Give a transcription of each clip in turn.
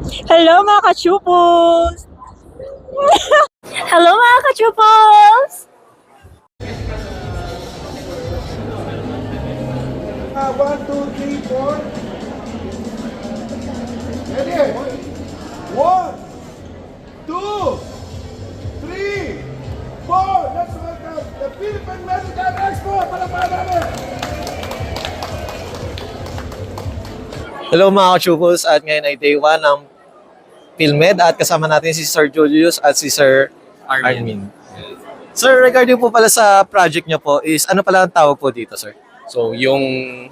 Hello mga kachupos! Hello mga kachupos! 1, 2, 3, 4. Ready? 1, 2, 3, 4. Let's welcome the Philippine Medical Expo. Palakpakan namin. Hello mga ka-chupos, at ngayon ay day 1 ng PhilMed at kasama natin si Sir Julius at si Sir Armin. Sir, regarding po pala sa project nyo po is ano pala ang tawag po dito, sir? So yung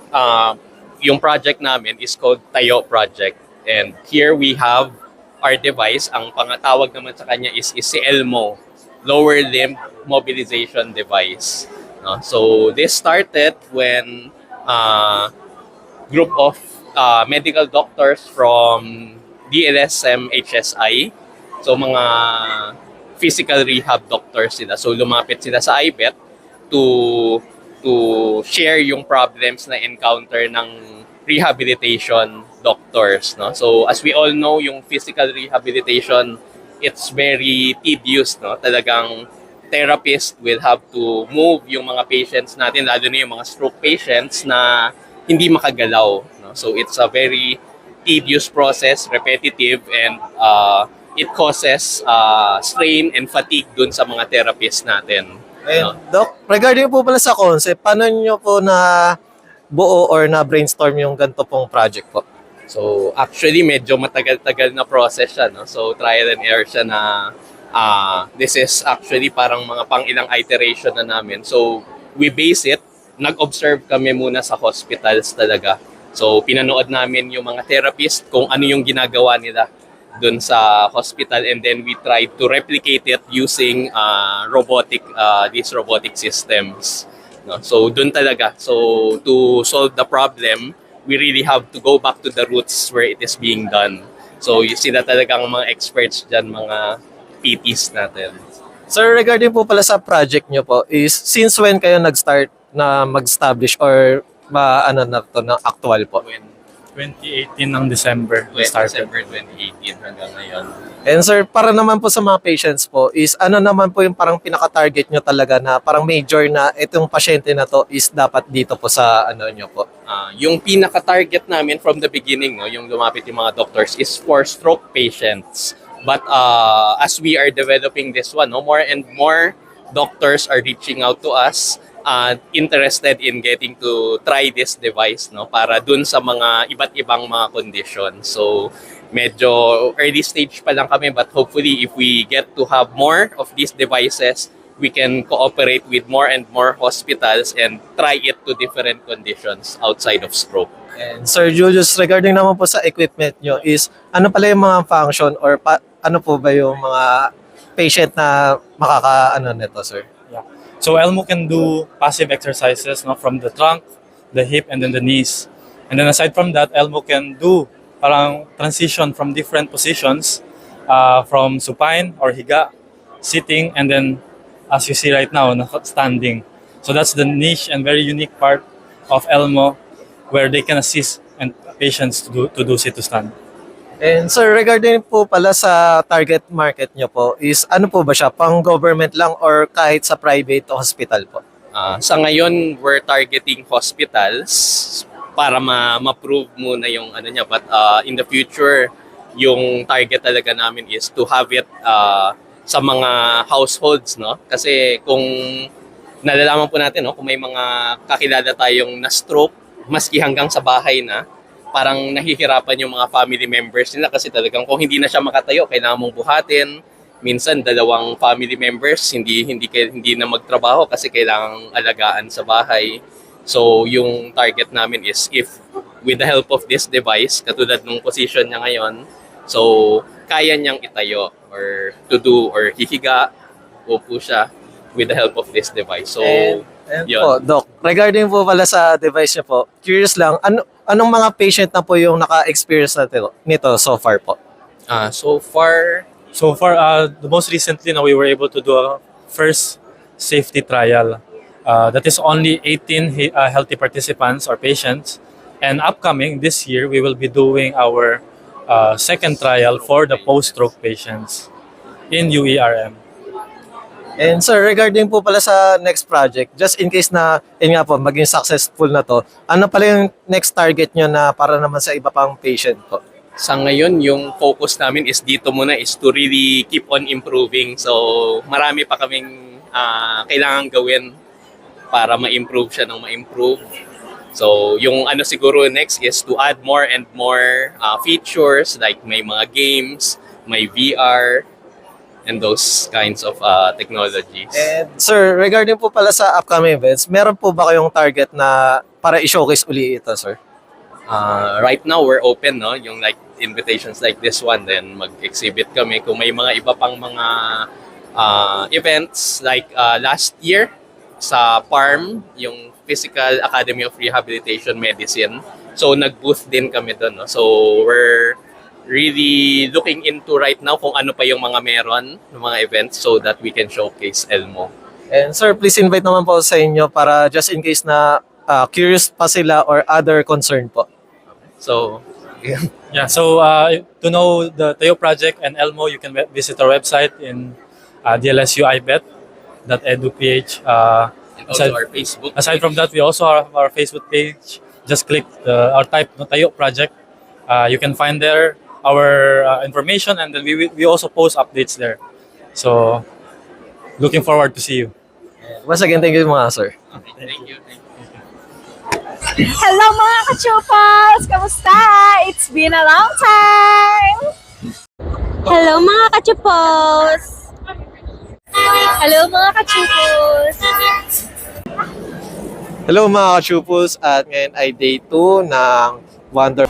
project namin is called Tayo Project. And here we have our device. Ang pangatawag naman sa kanya is si ELMO, Lower Limb Mobilization Device. No? So this started when group of medical doctors from DLSM HSI, so mga physical rehab doctors sila. So lumapit sila sa IBET to share yung problems na encounter ng rehabilitation doctors, no? So as we all know, yung physical rehabilitation, it's very tedious, no? Talagang therapist will have to move yung mga patients natin, lalo na yung mga stroke patients na hindi makagalaw, no? So it's a very tedious process, repetitive, and it causes strain and fatigue dun sa mga therapists natin. And Doc, regarding po pala sa concept, paano nyo po na buo or na brainstorm yung ganito pong project po? So actually medyo matagal-tagal na process siya, no? So trial and error siya na this is actually parang mga pang-ilang iteration na namin. So we base it, nag-observe kami muna sa hospitals talaga. So pinanood namin yung mga therapist kung ano yung ginagawa nila dun sa hospital, and then we tried to replicate it using these robotic systems, no? So dun talaga, so to solve the problem we really have to go back to the roots where it is being done. So you see na talagang mga experts dyan, mga PTs natin. Sir, regarding po pala sa project nyo po is since when kayo nag-start na mag-establish or ano na to na actual po? When 2018 ng December we started. December 2018 hanggang ngayon. And sir, para naman po sa mga patients po is ano naman po yung parang pinaka-target nyo talaga na parang major na itong pasyente na to is dapat dito po sa ano nyo po? Yung pinaka-target namin from the beginning, no, yung lumapit yung mga doctors, is for stroke patients. But as we are developing this one, no, more and more doctors are reaching out to us, interested in getting to try this device, no, para dun sa mga iba't ibang mga conditions. So medyo early stage pa lang kami, but hopefully if we get to have more of these devices, we can cooperate with more and more hospitals and try it to different conditions outside of stroke. And Sir Julius, regarding naman po sa equipment nyo is ano pala yung mga function or ano po ba yung mga patient na makaka-ano nito, sir? Yeah. So Elmo can do passive exercises, no, from the trunk, the hip, and then the knees. And then aside from that, Elmo can do parang transition from different positions, from supine or higa, sitting, and then as you see right now, standing. So that's the niche and very unique part of Elmo, where they can assist and patients to do sit to stand. And sir, regarding po pala sa target market nyo po is ano po ba siya? Pang government lang or kahit sa private hospital po? Sa ngayon, we're targeting hospitals para ma-prove muna yung ano niya. But in the future, yung target talaga namin is to have it sa mga households, no? Kasi kung nalalaman po natin, no, kung may mga kakilala tayong na-stroke, maski hanggang sa bahay na, parang nahihirapan yung mga family members nila kasi talagang kung hindi na siya makatayo, kailangan mong buhatin. Minsan dalawang family members hindi na magtrabaho kasi kailangang alagaan sa bahay. So yung target namin is if with the help of this device, katulad ng position niya ngayon, so kaya niyang itayo or to do or hihiga, upo siya with the help of this device. So And yun. po, Doc, regarding po pala sa device nyo po, curious lang, anong mga patient na po yung naka-experience nito so far po? So far, The most recently, we were able to do a first safety trial. That is only 18 healthy participants or patients. And upcoming this year, we will be doing our second trial for the post-stroke patients in UERM. And sir, regarding po pala sa next project, just in case na, yun nga po, maging successful na to, ano pala yung next target nyo na para naman sa iba pang patient po? Sa ngayon, yung focus namin is dito muna is to really keep on improving. So, marami pa kaming kailangan gawin para ma-improve siya ng ma-improve. So, yung ano siguro next is to add more and more features like may mga games, may VR, and those kinds of technologies. And sir, regarding po pala sa upcoming events, meron po ba kayong target na para i-showcase uli ito, sir? Right now, we're open, no? Yung like invitations like this one, then mag-exhibit kami. Kung may mga iba pang mga events like last year sa PARM, yung Physical Academy of Rehabilitation Medicine. So, nag-booth din kami doon, no? So, we're really looking into right now kung ano pa yung mga meron ng mga events so that we can showcase ELMO. And sir, please invite naman po sa inyo para just in case na curious pa sila or other concern po. So, Yeah, so to know the Tayo project and ELMO, you can visit our website in dlsuibet.edu.ph. and also our Facebook. Aside from that, we also have our Facebook page. Just click or type no Tayo project. You can find there our information, and then we also post updates there. So, looking forward to see you. Once again, thank you mga sir. Okay, thank you. Hello mga ka-chupos! Kamusta? It's been a long time! Hello mga ka-chupos! Hello mga ka-chupos! Hello mga ka-chupos, at ngayon ay day 2 ng Wonder